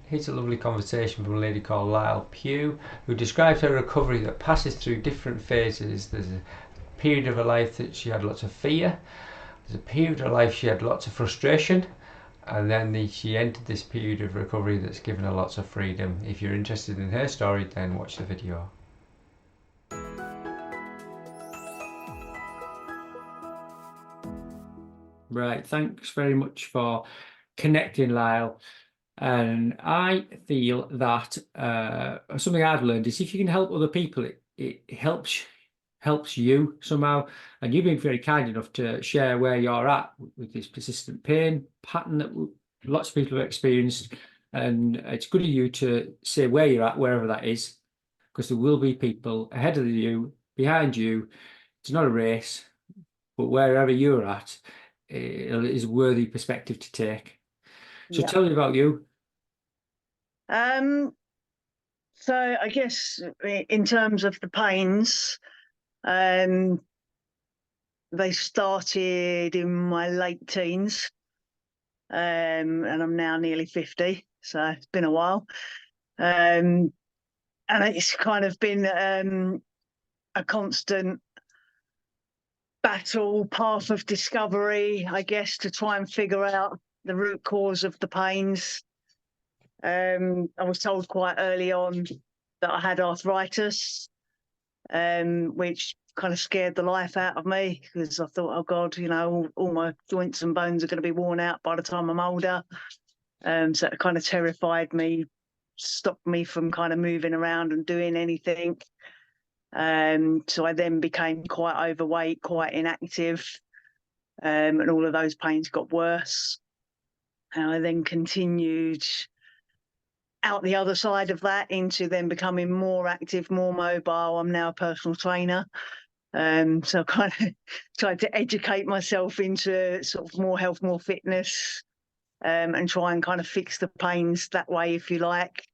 Here's a lovely conversation from a lady called Lisle who describes her recovery that passes through different phases. There's a period of her life that she had lots of fear, there's a period of her life she had lots of frustration, and then she entered this period of recovery that's given her lots of freedom. If you're interested in her story, then watch the video. Right, thanks very much for connecting, Lisle. And I feel that something I've learned is if you can help other people, it helps you somehow. And you've been very kind enough to share where you're at with this persistent pain pattern that lots of people have experienced. And it's good of you to say where you're at, wherever that is, because there will be people ahead of you, behind you. It's not a race, but wherever you're at, it is a worthy perspective to take. So Yeah. tell me about you. So I guess in terms of the pains, they started in my late teens, and I'm now nearly 50, so it's been a while. And it's kind of been a constant battle, path of discovery, I guess, to try and figure out the root cause of the pains. I was told quite early on that I had arthritis, which kind of scared the life out of me because I thought, oh God, you know, all my joints and bones are going to be worn out by the time I'm older. So it kind of terrified me, stopped me from kind of moving around and doing anything. So I then became quite overweight, quite inactive, and all of those pains got worse. And I then continued out the other side of that into then becoming more active, more mobile. I'm now a personal trainer. So I kind of tried to educate myself into sort of more health, more fitness, and try and kind of fix the pains that way, if you like.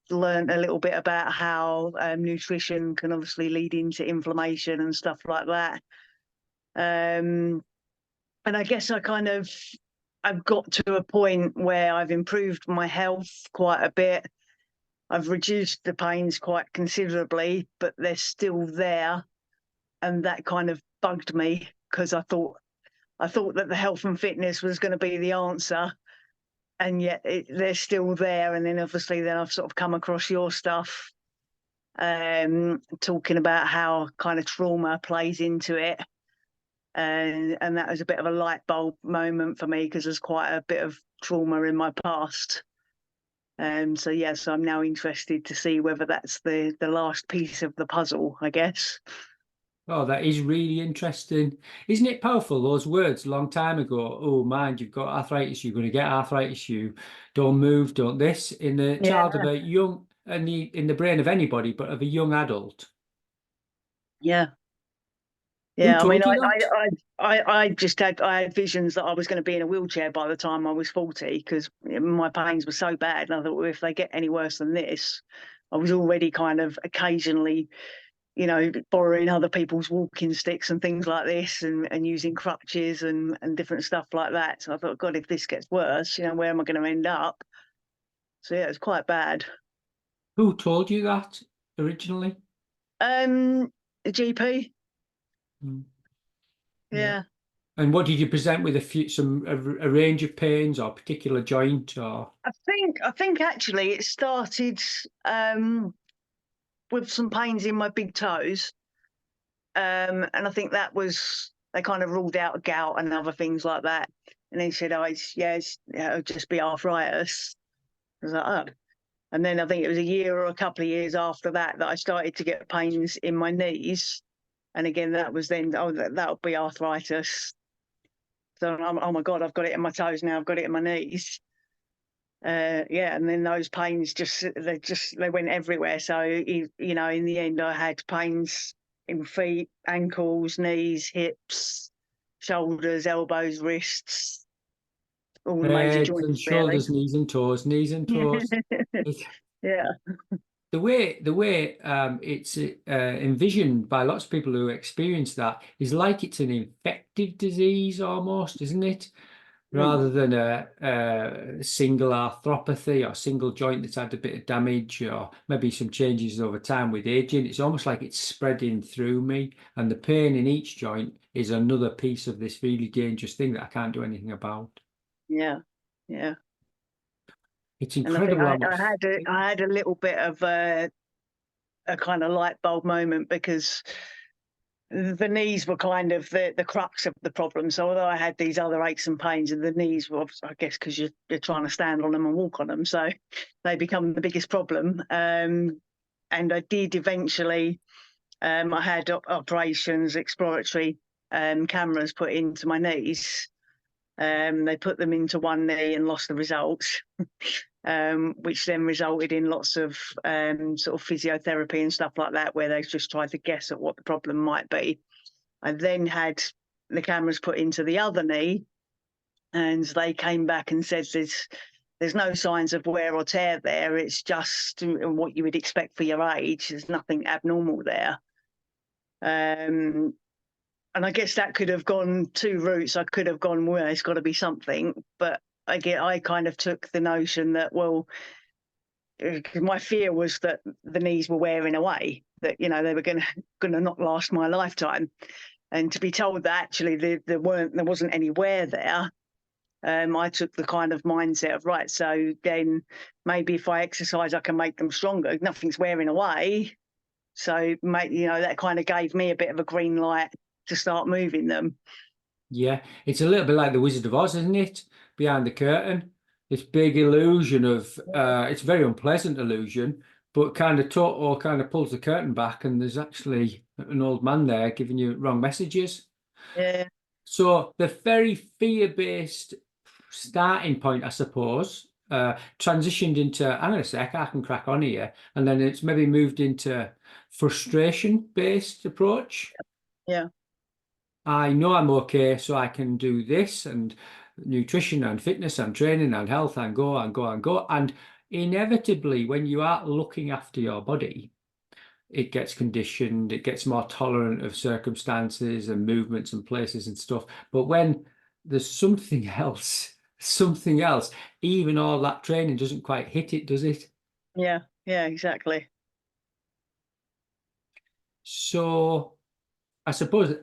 Learned a little bit about how nutrition can obviously lead into inflammation and stuff like that. And I guess I've got to a point where I've improved my health quite a bit. I've reduced the pains quite considerably, but they're still there. And that kind of bugged me because I thought that the health and fitness was going to be the answer. And yet they're still there. And then obviously then I've sort of come across your stuff, talking about how kind of trauma plays into it. And that was a bit of a light bulb moment for me because there's quite a bit of trauma in my past. So yes, I'm now interested to see whether that's the last piece of the puzzle, I guess. Oh, that is really interesting. Isn't it powerful, those words a long time ago? Oh, mind, you've got arthritis, you're going to get arthritis, you don't move, don't this. In the child of a young, in the brain of anybody, but of a young adult. Yeah. Who Yeah, I mean, told you that? I had visions that I was going to be in a wheelchair by the time I was 40 because my pains were so bad. And I thought, well, if they get any worse than this, I was already kind of occasionally, you know, borrowing other people's walking sticks and things like this and using crutches and different stuff like that. So I thought, God, if this gets worse, you know, where am I going to end up? So yeah, it's quite bad. Who told you that originally? A GP. Mm. Yeah. And what did you present with a range of pains or particular joint or? I think actually it started with some pains in my big toes. And I think that was, they kind of ruled out gout and other things like that. And they said, oh, it'll just be arthritis. I was like, oh. And then I think it was a year or a couple of years after that I started to get pains in my knees. And again, that was then, oh, that'll be arthritis. So, oh my God, I've got it in my toes now. I've got it in my knees. Yeah, and then those pains they went everywhere. So you know, in the end, I had pains in feet, ankles, knees, hips, shoulders, elbows, wrists, all the major Heads and joints, really. shoulders, knees and toes, knees and toes. Yeah, The way it's envisioned by lots of people who experience that is like it's an infective disease almost, isn't it? rather than a single arthropathy or single joint that's had a bit of damage, or maybe some changes over time with aging. It's almost like it's spreading through me, and the pain in each joint is another piece of this really dangerous thing that I can't do anything about. Yeah, yeah. It's And I think incredible how much. I had a little bit of a kind of light bulb moment, because the knees were kind of the crux of the problem. So although I had these other aches and pains, and the knees were, I guess, because you're trying to stand on them and walk on them, so they become the biggest problem. And I did eventually. I had operations, exploratory cameras put into my knees. They put them into one knee and lost the results, which then resulted in lots of sort of physiotherapy and stuff like that, where they just tried to guess at what the problem might be. I then had the cameras put into the other knee, and they came back and said there's no signs of wear or tear there. It's just what you would expect for your age. There's nothing abnormal there. And I guess that could have gone two routes. I could have gone, well, it's got to be something. But I kind of took the notion that, well, my fear was that the knees were wearing away, that, you know, they were going to not last my lifetime. And to be told that actually there wasn't any wear there, I took the kind of mindset of, right, so then maybe if I exercise, I can make them stronger. Nothing's wearing away. So, you know, that kind of gave me a bit of a green light to start moving them. Yeah, it's a little bit like the Wizard of Oz, isn't it? Behind the curtain, this big illusion of it's a very unpleasant illusion, but kind of pulls the curtain back, and there's actually an old man there giving you wrong messages. Yeah. So the very fear-based starting point, I suppose, transitioned into, hang on a sec, I can crack on here, and then it's maybe moved into frustration-based approach. Yeah. I know I'm okay, so I can do this, and nutrition and fitness and training and health, and go and go and go. And inevitably, when you are looking after your body, it gets conditioned, it gets more tolerant of circumstances and movements and places and stuff. But when there's something else, even all that training doesn't quite hit it, does it? Yeah, yeah, exactly. So I suppose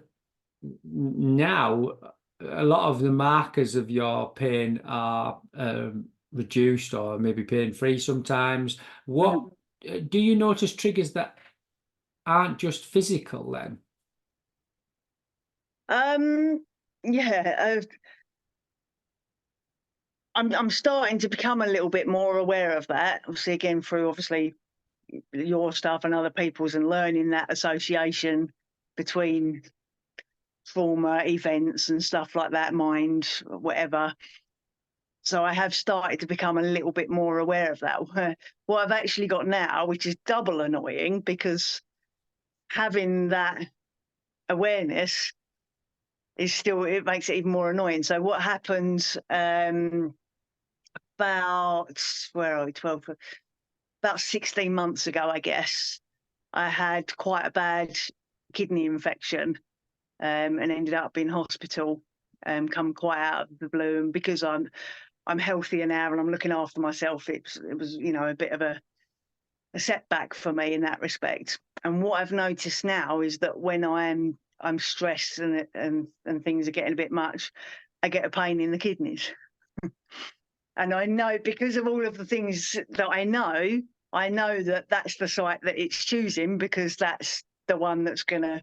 now a lot of the markers of your pain are reduced or maybe pain-free sometimes. What do you notice triggers that aren't just physical then? Yeah, I'm starting to become a little bit more aware of that. Obviously, again, through obviously your stuff and other people's, and learning that association between trauma, events and stuff like that, mind, whatever. So I have started to become a little bit more aware of that. What I've actually got now, which is double annoying, because having that awareness is still, it makes it even more annoying. So what happened about, where are we, 12, about 16 months ago, I guess, I had quite a bad kidney infection, and ended up in hospital, come quite out of the blue. And because I'm healthier now and I'm looking after myself, it was, you know, a bit of a setback for me in that respect. And what I've noticed now is that when I'm stressed and things are getting a bit much, I get a pain in the kidneys. And I know, because of all of the things that I know that that's the site that it's choosing, because that's the one that's going to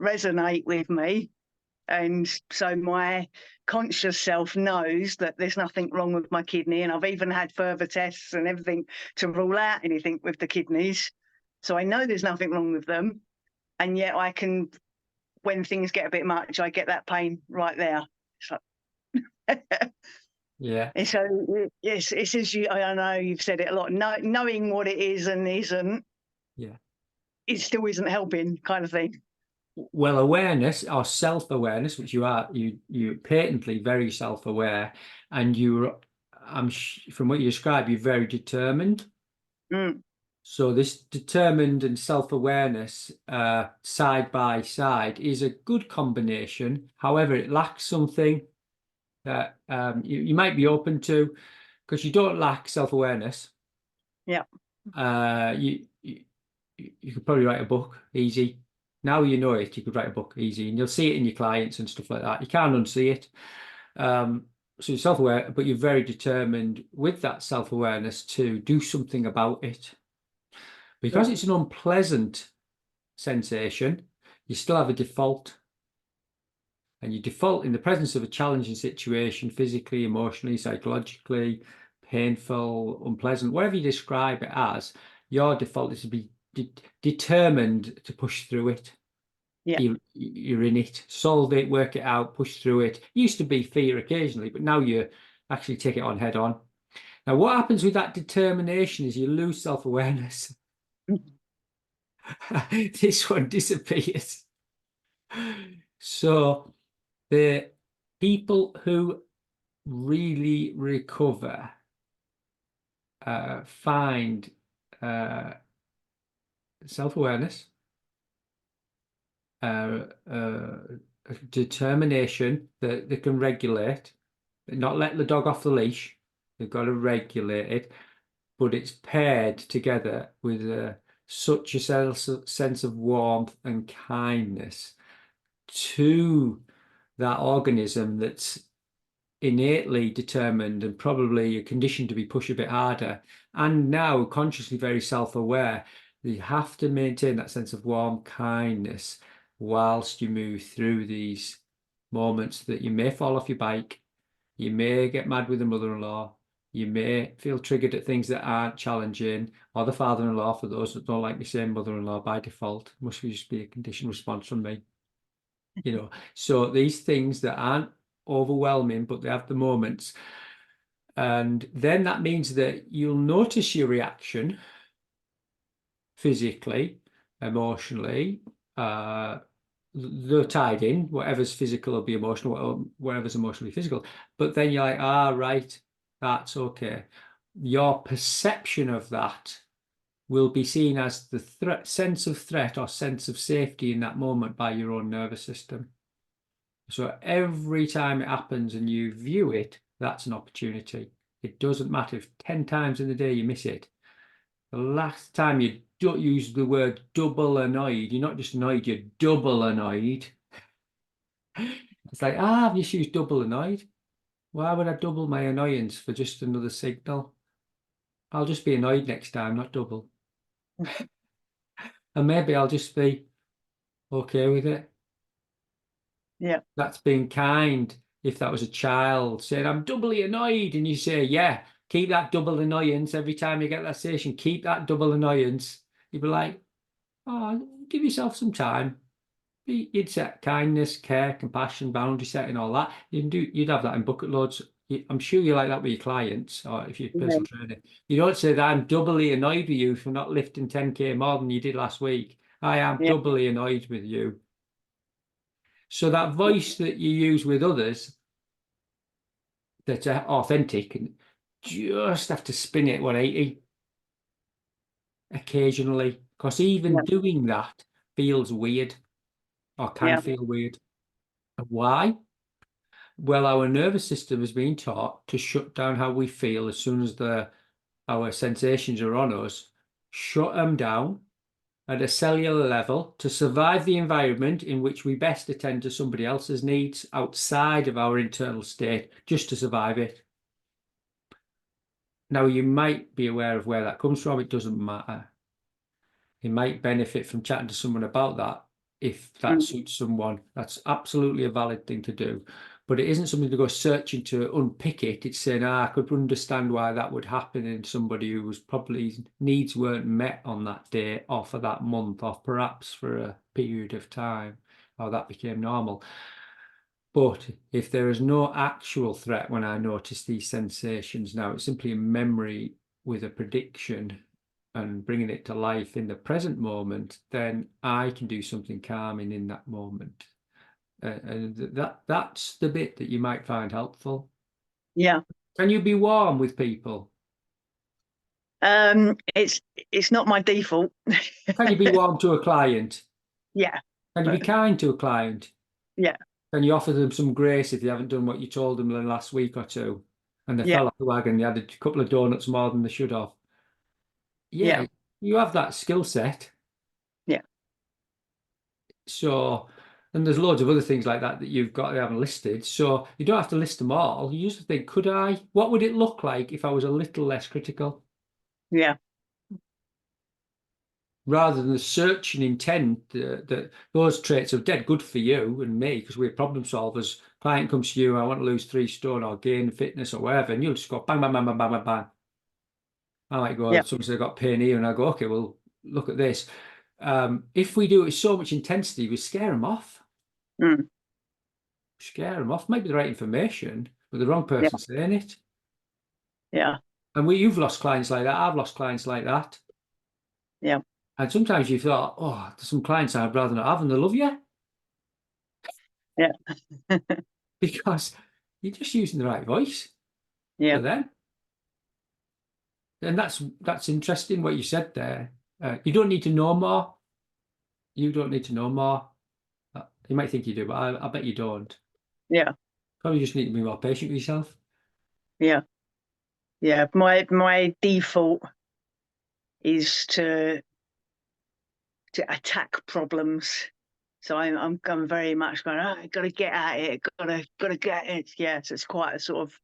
resonate with me. And so my conscious self knows that there's nothing wrong with my kidney. And I've even had further tests and everything to rule out anything with the kidneys. So I know there's nothing wrong with them. And yet I can, when things get a bit much, I get that pain right there. So Yeah. and so yes, it's as you, I know you've said it a lot, knowing what it is and isn't, Yeah. it still isn't helping, kind of thing. Well, awareness or self-awareness, which you're patently very self-aware, and from what you describe, you're very determined. Mm. So this determined and self-awareness side by side is a good combination. However, it lacks something. that you might be open to, because you don't lack self-awareness. Yeah. You could probably write a book easy. Now you know it, you could write a book easy, and you'll see it in your clients and stuff like that. You can't unsee it. So you're self-aware, but you're very determined with that self-awareness to do something about it. Because it's an unpleasant sensation, you still have a default. And you default in the presence of a challenging situation, physically, emotionally, psychologically, painful, unpleasant, whatever you describe it as, your default is to be determined to push through it. Yeah. You're in it, solve it, work it out, push through it. Used to be fear occasionally, but now you actually take it on head on. Now, what happens with that determination is you lose self-awareness. This one disappears. So the people who really recover find self-awareness, determination that they can regulate, not let the dog off the leash. They've got to regulate it, but it's paired together with such a sense of warmth and kindness to that organism that's innately determined and probably conditioned to be pushed a bit harder, and now consciously very self-aware. You have to maintain that sense of warm kindness whilst you move through these moments that you may fall off your bike, you may get mad with the mother-in-law, you may feel triggered at things that aren't challenging, or the father-in-law, for those that don't like the same mother-in-law by default. Must just be a conditioned response from me. So these things that aren't overwhelming, but they have the moments. And then that means that you'll notice your reaction physically, emotionally, they're tied in, whatever's physical will be emotional, whatever's emotionally physical. But then you're like, right, that's okay. Your perception of that will be seen as the sense of threat or sense of safety in that moment by your own nervous system. So every time it happens and you view it, that's an opportunity. It doesn't matter if 10 times in the day you miss it. The last time you don't use the word double annoyed, you're not just annoyed, you're double annoyed. It's like, I've just used double annoyed. Why would I double my annoyance for just another signal? I'll just be annoyed next time, not double. And maybe I'll just be okay with it. Yeah. That's being kind. If that was a child saying, I'm doubly annoyed, and you say, yeah, keep that double annoyance every time you get that station, keep that double annoyance. You'd be like, oh, give yourself some time. You'd set kindness, care, compassion, boundary setting, all that. You'd have that in bucket loads. I'm sure you like that with your clients or if you're personal trainer. You don't say that I'm doubly annoyed with you for not lifting 10K more than you did last week. I am doubly annoyed with you. So that voice that you use with others that's authentic, and just have to spin it 180 occasionally, because even doing that feels weird or can feel weird. Why? Well, our nervous system has been taught to shut down how we feel as soon as our sensations are on us, shut them down at a cellular level to survive the environment in which we best attend to somebody else's needs outside of our internal state, just to survive it. Now, you might be aware of where that comes from. It doesn't matter. You might benefit from chatting to someone about that if that suits someone. That's absolutely a valid thing to do. But it isn't something to go searching to unpick it. It's saying, I could understand why that would happen in somebody who was probably needs weren't met on that day or for that month or perhaps for a period of time, or that became normal. But if there is no actual threat when I notice these sensations now, it's simply a memory with a prediction and bringing it to life in the present moment, then I can do something calming in that moment. And that's the bit that you might find helpful. Yeah. Can you be warm with people? It's not my default. Can you be warm to a client? Yeah. Can you be kind to a client? Yeah. Then you offer them some grace if they haven't done what you told them in the last week or two, and they Yeah, fell off the wagon. They had a couple of donuts more than they should have. yeah, Yeah, you have that skill set. yeah, So, and there's loads of other things like that that you've got to have listed. So you don't have to list them all. You just think, could I? What would it look like if I was a little less critical? yeah, Rather than the searching intent that those traits are dead good for you and me because we're problem solvers. Client comes to you, I want to lose 3 stone or gain fitness or whatever, and you'll just go bang, bang, bang, bang, bang, bang, bang. I might go, yeah, someone said I got pain here, and I go, okay, well, look at this. If we do it with so much intensity, we scare them off. mm, Scare them off. Maybe the right information, but the wrong yeah, person saying it. yeah, And you've lost clients like that. I've lost clients like that. yeah, And sometimes you thought, oh, there's some clients I'd rather not have, and they love you yeah, because you're just using the right voice yeah, for them. And that's interesting what you said there. You don't need to know more. You don't need to know more. You might think you do, but I bet you don't. yeah, Probably just need to be more patient with yourself. yeah, yeah. My default is to attack problems. So I'm very much going, oh, got to get at it, got to get it. Yeah, so it's quite a sort of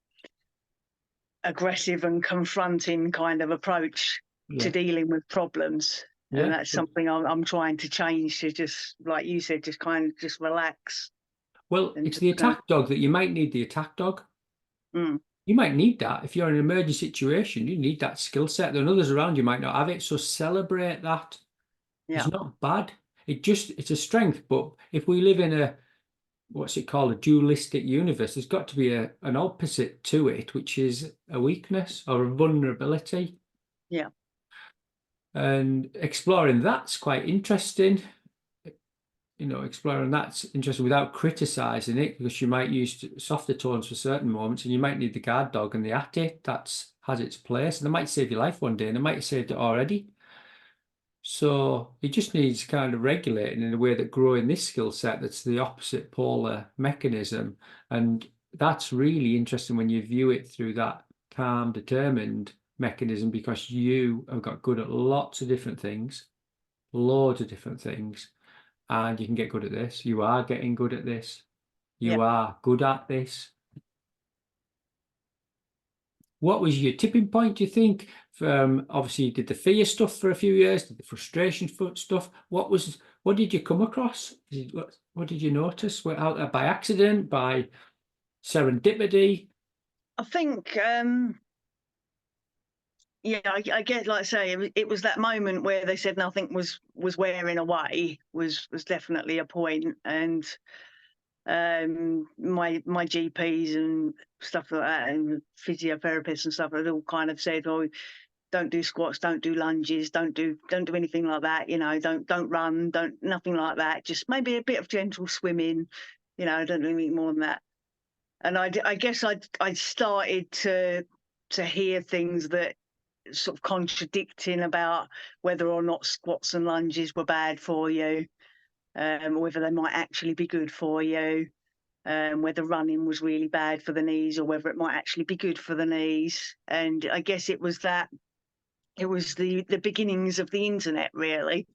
aggressive and confronting kind of approach to Yeah. dealing with problems. And Yeah. that's something I'm trying to change, to just, like you said, just kind of just relax Well, and it's just the go, attack dog that you might need the attack dog. mm, You might need that if you're in an emergency situation. You need that skill set. There are others around you might not have it. So celebrate that. It's yeah, not bad. It's a strength. But if we live in what's it called, a dualistic universe, there's got to be an opposite to it, which is a weakness or a vulnerability. yeah, And exploring that's quite interesting. Exploring that's interesting without criticizing it, because you might use softer tones for certain moments, and you might need the guard dog and the atty that's has its place, and it might save your life one day, and it might have saved it already. So it just needs kind of regulating in a way that growing this skill set that's the opposite polar mechanism. And that's really interesting when you view it through that calm, determined mechanism, because you have got good at lots of different things, loads of different things, and you can get good at this. You are getting good at this. yeah. You are good at this. What was your tipping point, do you think? Obviously, you did the fear stuff for a few years, did the frustration stuff. What did you come across? What did you notice? Were out there by accident, by serendipity? I think, yeah, I get, like I say, it was that moment where they said nothing was wearing away was definitely a point. And my GPs and stuff like that, and physiotherapists and stuff, had all kind of said, "Oh, don't do squats, don't do lunges, don't do anything like that. Don't run, don't nothing like that. Just maybe a bit of gentle swimming. Don't do anything more than that." And I guess I started to hear things that sort of contradicting about whether or not squats and lunges were bad for you, whether they might actually be good for you. Whether running was really bad for the knees or whether it might actually be good for the knees. And I guess it was the beginnings of the internet, really.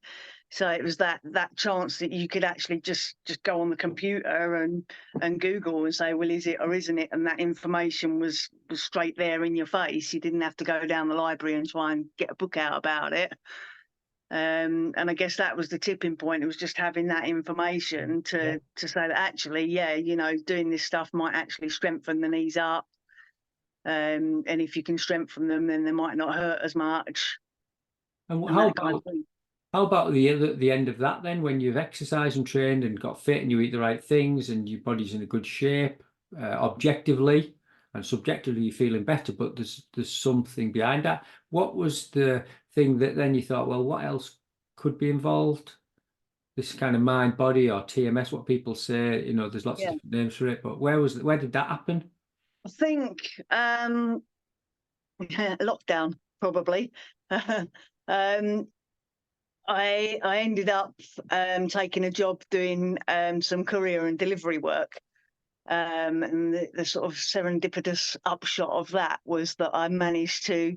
So it was that chance that you could actually just go on the computer and Google and say, well, is it or isn't it? And that information was straight there in your face. You didn't have to go down the library and try and get a book out about it. And I guess that was the tipping point. It was just having that information to say that actually, yeah, doing this stuff might actually strengthen the knees up. And if you can strengthen them, then they might not hurt as much. And And that kind of thing. how about the end of that then, when you've exercised and trained and got fit and you eat the right things and your body's in a good shape, objectively and subjectively you're feeling better, but there's something behind that. What was the thing that then you thought, well, what else could be involved? This kind of mind body or TMS, what people say, there's lots of Yeah. different names for it, but where did that happen? I think lockdown, probably. um, I ended up taking a job doing some courier and delivery work. And the sort of serendipitous upshot of that was that I managed to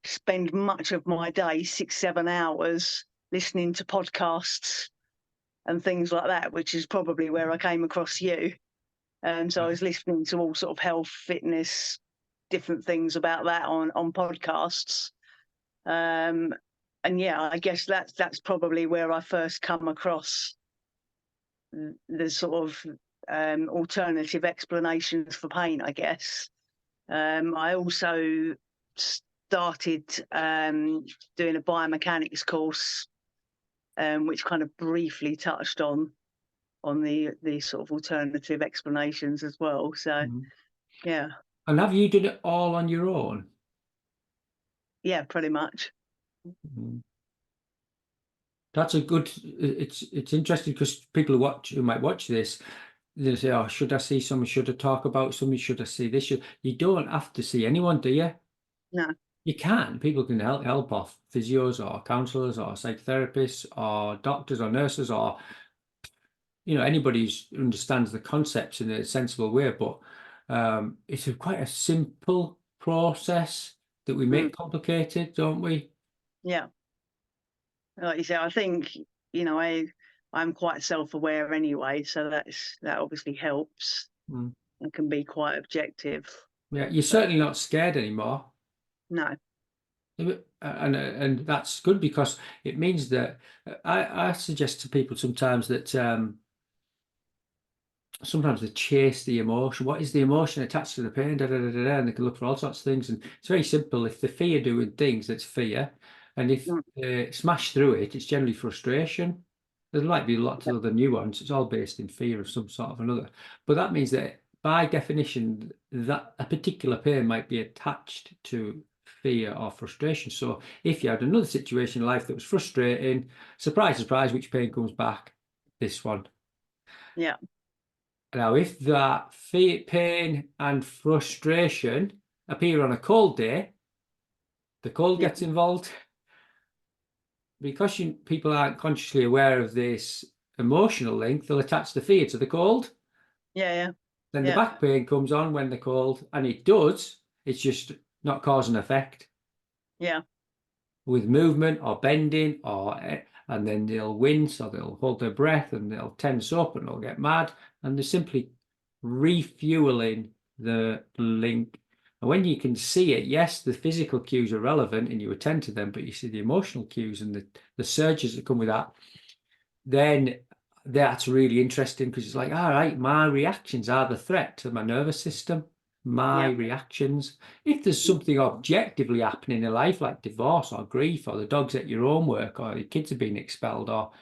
spend much of my day, 6-7 hours, listening to podcasts and things like that, which is probably where I came across you. So I was listening to all sort of health, fitness, different things about that on podcasts. And yeah, I guess that's probably where I first come across the sort of alternative explanations for pain, I guess. I also started doing a biomechanics course, which kind of briefly touched on the sort of alternative explanations as well. So yeah. And have you done it all on your own? Yeah, pretty much. That's a good. It's interesting because people who might watch this, they say, "Oh, should I see someone? Should I talk about something? Should I see this?" You don't have to see anyone, do you? No. You can. People can help off physios or counselors or psychotherapists or doctors or nurses or anybody who understands the concepts in a sensible way. But it's quite a simple process that we make complicated, don't we? Yeah. Like you say, I think I'm quite self-aware anyway, so that obviously helps and can be quite objective. Yeah, you're certainly not scared anymore. No. And that's good because it means that I suggest to people sometimes that sometimes they chase the emotion. What is the emotion attached to the pain? Da, da, da, da, da, and they can look for all sorts of things. And it's very simple. If the fear doing things, that's fear. And if they smash through it, it's generally frustration. There might be lots of other nuance. It's all based in fear of some sort of another. But that means that by definition, that a particular pain might be attached to fear or frustration. So if you had another situation in life that was frustrating, surprise, surprise, which pain comes back? This one. Yeah. Now, if that fear, pain and frustration appear on a cold day, the cold gets involved. Because people aren't consciously aware of this emotional link, they'll attach the fear to the cold. Yeah. Then the back pain comes on when they're cold, and it does. It's just not cause and effect. Yeah. With movement or bending, and then they'll wince or they'll hold their breath and they'll tense up and they'll get mad, and they're simply refueling the link. And when you can see it, yes, the physical cues are relevant and you attend to them, but you see the emotional cues and the surges that come with that, then that's really interesting because it's like, all right, my reactions are the threat to my nervous system. My reactions. If there's something objectively happening in life, like divorce or grief, or the dog's at your homework, or your kids are being expelled, or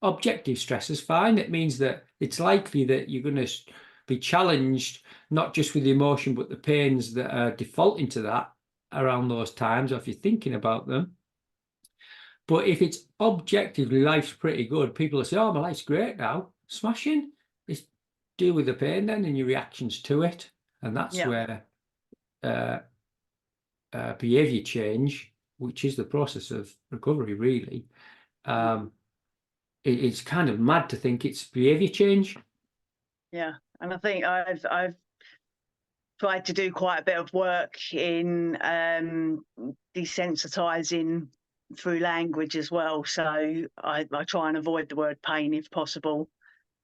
objective stress is fine. It means that it's likely that you're going to be challenged not just with the emotion, but the pains that are defaulting to that around those times, or if you're thinking about them. But if it's objectively life's pretty good, people will say, "Oh, my life's great now, smashing." It's deal with the pain then and your reactions to it. And that's where behavior change, which is the process of recovery, really, it's kind of mad to think it's behavior change. Yeah, and I think I've tried to do quite a bit of work in desensitizing through language as well. So I try and avoid the word pain if possible.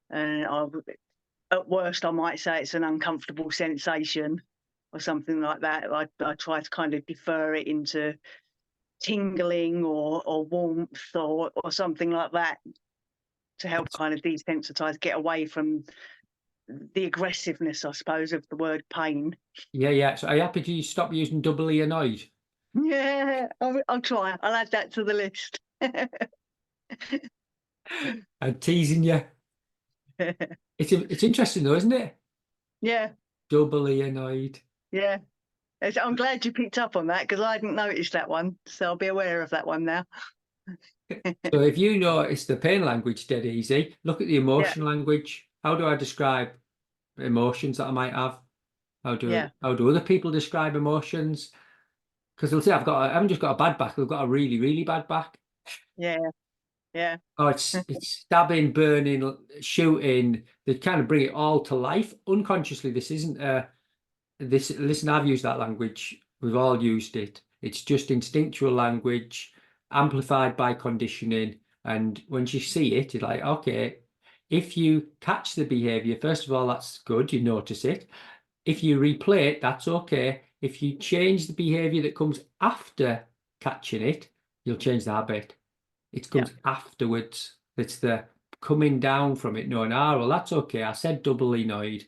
And at worst, I might say it's an uncomfortable sensation or something like that. I try to kind of defer it into tingling or warmth or something like that to help kind of desensitize, get away from the aggressiveness, I suppose, of the word pain. Yeah. So are you happy to stop using doubly annoyed? Yeah, I'll try. I'll add that to the list. I'm teasing you. It's interesting though, isn't it? Yeah. Doubly annoyed. Yeah. I'm glad you picked up on that because I hadn't noticed that one. So I'll be aware of that one now. So if you notice the pain language dead easy, look at the emotion language. How do I describe emotions that I might have? How do other people describe emotions? Because they'll say I haven't just got a bad back, I've got a really, really bad back. Yeah, yeah, Oh, it's stabbing, burning, shooting. They kind of bring it all to life unconsciously. This isn't this. Listen, I've used that language. We've all used it. It's just instinctual language, amplified by conditioning. And when you see it, you're like, okay, if you catch the behavior, first of all, that's good. You notice it. If you replay it, that's okay. If you change the behavior that comes after catching it, you'll change the habit. It yeah, comes afterwards. It's the coming down from it, knowing, well, that's okay. I said doubly annoyed.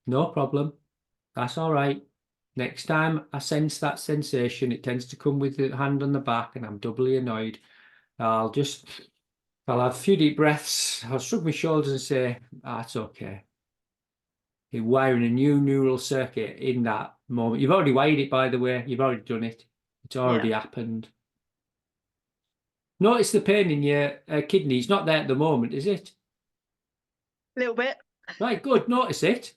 No problem. That's all right. Next time I sense that sensation, it tends to come with the hand on the back and I'm doubly annoyed. I'll have a few deep breaths. I'll shrug my shoulders and say, that's okay. You're wiring a new neural circuit in that moment. You've already wired it, by the way. You've already done it. It's already happened. Notice the pain in your kidney. It's not there at the moment, is it? a little bit. Right, good. Notice it.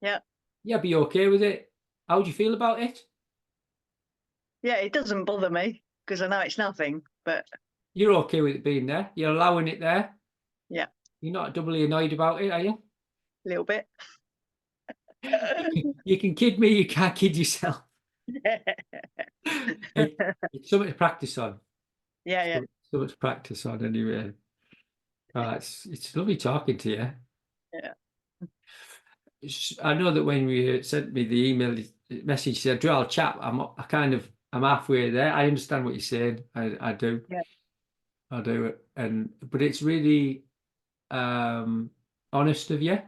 Yeah, Yeah, be okay with it. How do you feel about it? yeah, it doesn't bother me because I know it's nothing, but You're okay with it being there. You're allowing it there. yeah, You're not doubly annoyed about it, are you? a little bit. You can kid me, you can't kid yourself. It's something to practice on. Yeah, yeah, Something to practice on anyway. It's lovely talking to you. yeah, I know that when you sent me the email message, said, "Do I'll chat." I'm halfway there. I understand what you're saying. I do. yeah, I do. But it's really honest of you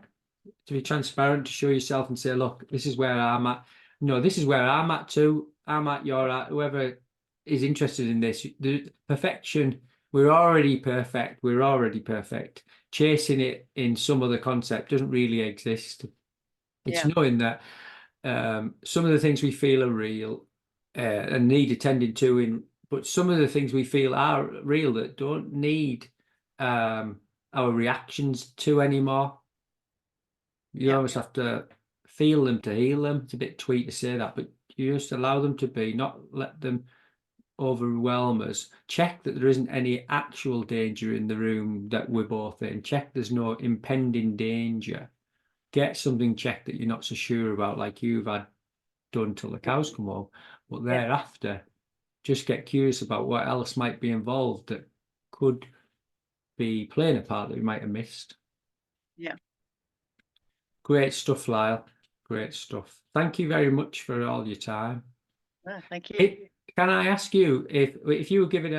to be transparent, to show yourself and say, look, this is where I'm at. No, this is where I'm at too. I'm at, you're at, whoever is interested in this. The perfection, we're already perfect. We're already perfect. Chasing it in some other concept doesn't really exist. It's yeah, knowing that some of the things we feel are real and need attending to but some of the things we feel are real that don't need our reactions to anymore. You yeah, almost have to feel them to heal them. It's a bit twee to say that, but you just allow them to be, not let them overwhelm us. Check that there isn't any actual danger in the room that we're both in. Check there's no impending danger. Get something checked that you're not so sure about, like you've had done till the cows come home. But yeah, thereafter, just get curious about what else might be involved that could be playing a part that we might have missed. yeah. Great stuff, Lisle. Great stuff. Thank you very much for all your time. Thank you. Can I ask you if you were giving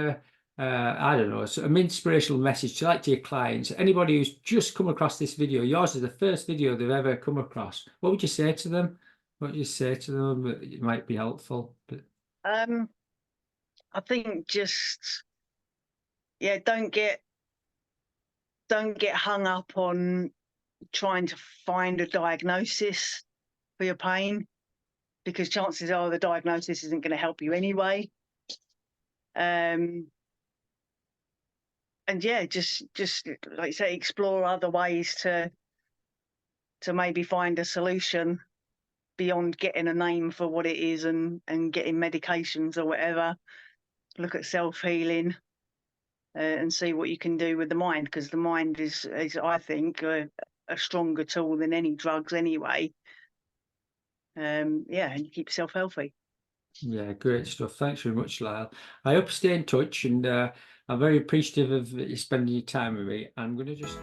I don't know, an inspirational message to your clients, anybody who's just come across this video, yours is the first video they've ever come across, what would you say to them? What would you say to them that it might be helpful? I think just don't get hung up on trying to find a diagnosis for your pain, because chances are the diagnosis isn't going to help you anyway. And just like you say, explore other ways to maybe find a solution beyond getting a name for what it is and getting medications or whatever. Look at self-healing and see what you can do with the mind, because the mind is I think a stronger tool than any drugs anyway. And you keep yourself healthy. Yeah, great stuff. Thanks very much, Lisle. I hope you stay in touch, and I'm very appreciative of you spending your time with me. I'm going to just